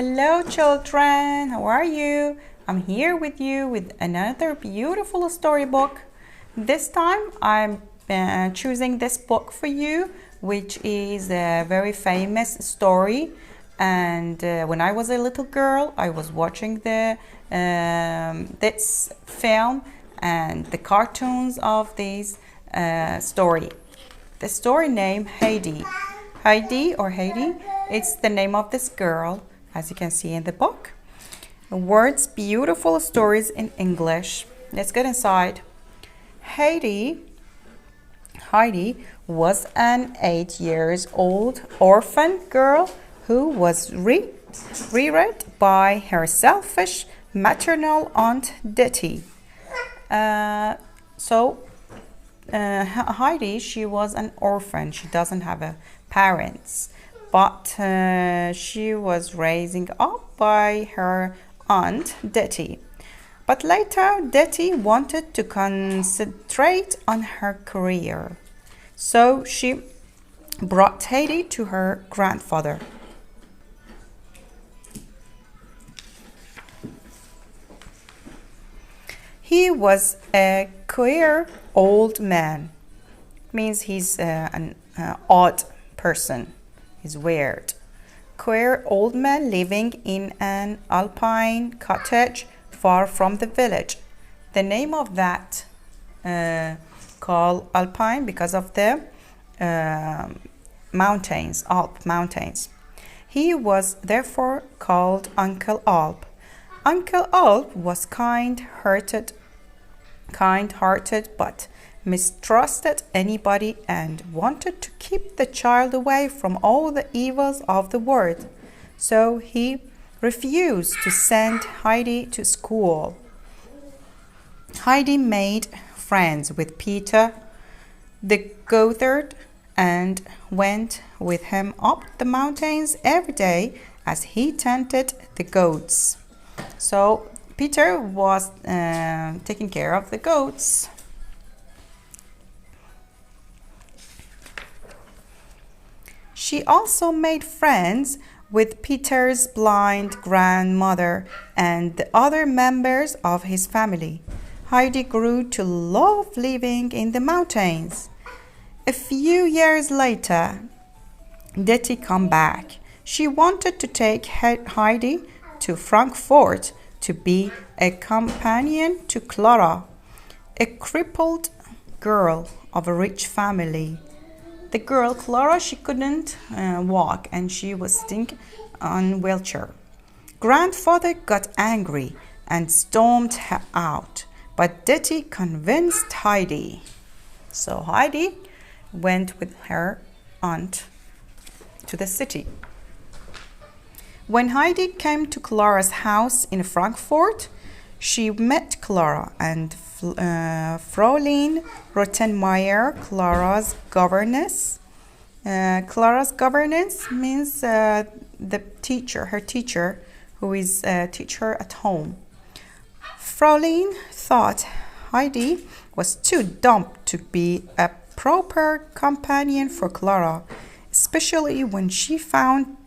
Hello children, how are you? I'm here with you with another beautiful storybook. This time I'm choosing this book for you, which is a very famous story. And when I was a little girl, I was watching this film and the cartoons of this story. The story name HEIDI. HEIDI or HEIDI, it's the name of this girl, as you can see in the book. Words, beautiful stories in English. Let's get inside. HEIDI was an 8-year-old orphan girl who was reared by her selfish maternal aunt Detty. Heidi, she was an orphan. She doesn't have parents, but she was raising up by her aunt Detty. But later, Detty wanted to concentrate on her career, so she brought Heidi to her grandfather. He was a queer old man. Means he's an odd person. He's weird. Queer old man living in an alpine cottage far from the village. The name of that called alpine because of the mountains, Alp mountains. He was therefore called Uncle Alp. Uncle Alp was kind-hearted but mistrusted anybody and wanted to keep the child away from all the evils of the world. So he refused to send Heidi to school. Heidi made friends with Peter the goatherd and went with him up the mountains every day as he tended the goats. So Peter was taking care of the goats. She also made friends with Peter's blind grandmother and the other members of his family. Heidi grew to love living in the mountains. A few years later, Detty came back. She wanted to take Heidi to Frankfurt to be a companion to Clara, a crippled girl of a rich family. The girl Clara, she couldn't walk and she was sitting on a wheelchair. Grandfather got angry and stormed her out, but Detty convinced Heidi. So Heidi went with her aunt to the city. When Heidi came to Clara's house in Frankfurt, she met Clara and Fräulein Rottenmeier, Clara's governess. Clara's governess means the teacher, her teacher, who is a teacher at home. Fräulein thought Heidi was too dumb to be a proper companion for Clara, especially when she found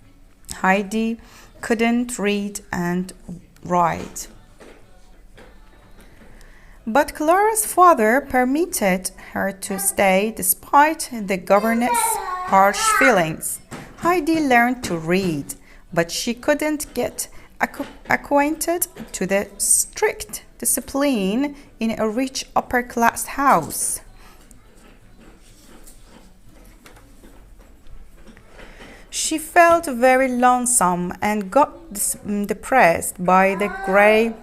Heidi couldn't read and write. But Clara's father permitted her to stay despite the governess' harsh feelings. Heidi learned to read, but she couldn't get acquainted to the strict discipline in a rich upper-class house. She felt very lonesome and got depressed by the grey,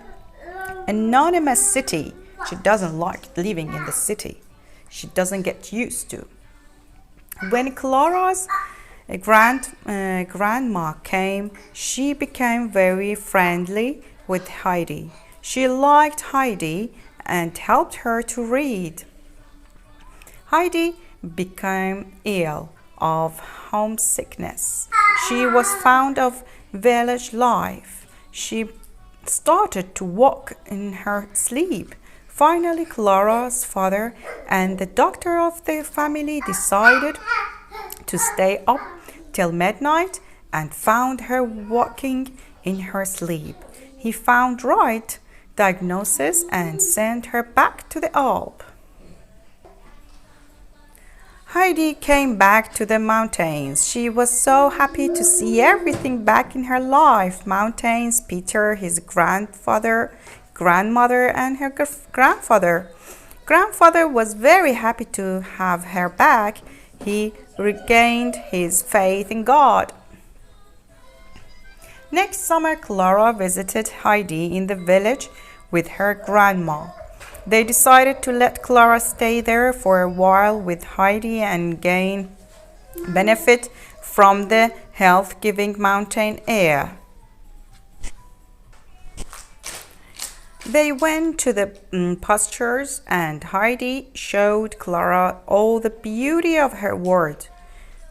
anonymous city. She doesn't like living in the city. She doesn't get used to. When Clara's grandma came, she became very friendly with Heidi. She liked Heidi and helped her to read. Heidi became ill of homesickness. She was fond of village life. She started to walk in her sleep. Finally, Clara's father and the doctor of the family decided to stay up till midnight and found her walking in her sleep. He found right diagnosis and sent her back to the Alp. Heidi came back to the mountains. She was so happy to see everything back in her life. Mountains, Peter, his grandfather, grandmother, and her grandfather. Grandfather was very happy to have her back. He regained his faith in God. Next summer, Clara visited Heidi in the village with her grandma. They decided to let Clara stay there for a while with Heidi and gain benefit from the health-giving mountain air. They went to the pastures and Heidi showed Clara all the beauty of her world.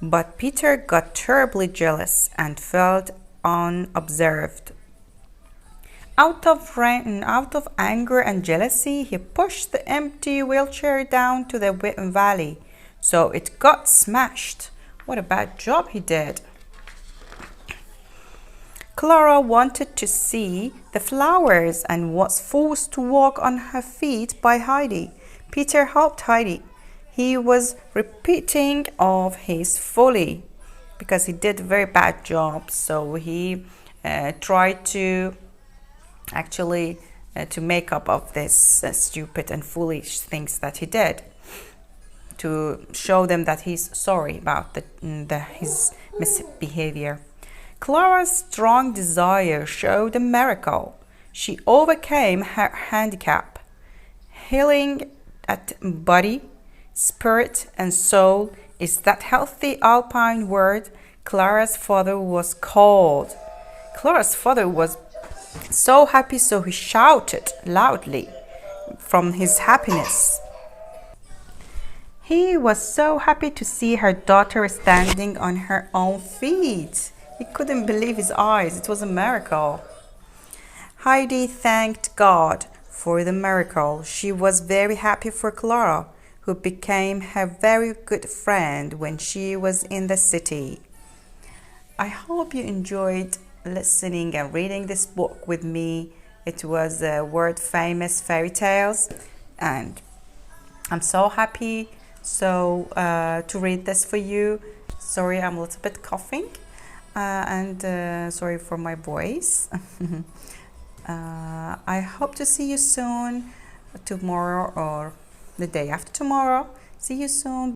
But Peter got terribly jealous and felt unobserved. Out of anger and jealousy, he pushed the empty wheelchair down to the valley, so it got smashed. What a bad job he did. Clara wanted to see the flowers and was forced to walk on her feet by Heidi. Peter helped Heidi. He was repenting of his folly because he did a very bad job, so he tried to to make up of this stupid and foolish things that he did, to show them that he's sorry about his misbehavior. Clara's strong desire showed a miracle. She overcame her handicap. Healing at body, spirit, and soul is that healthy alpine word Clara's father was called. Clara's father was so happy, so he shouted loudly from his happiness. He was so happy to see her daughter standing on her own feet. He couldn't believe his eyes. It was a miracle. Heidi thanked God for the miracle. She was very happy for Clara, who became her very good friend when she was in the city. I hope you enjoyed listening and reading this book with me. It was world famous fairy tales, and I'm so happy to read this for you. Sorry, I'm a little bit coughing, and sorry for my voice. I hope to see you soon, tomorrow or the day after tomorrow. See you soon.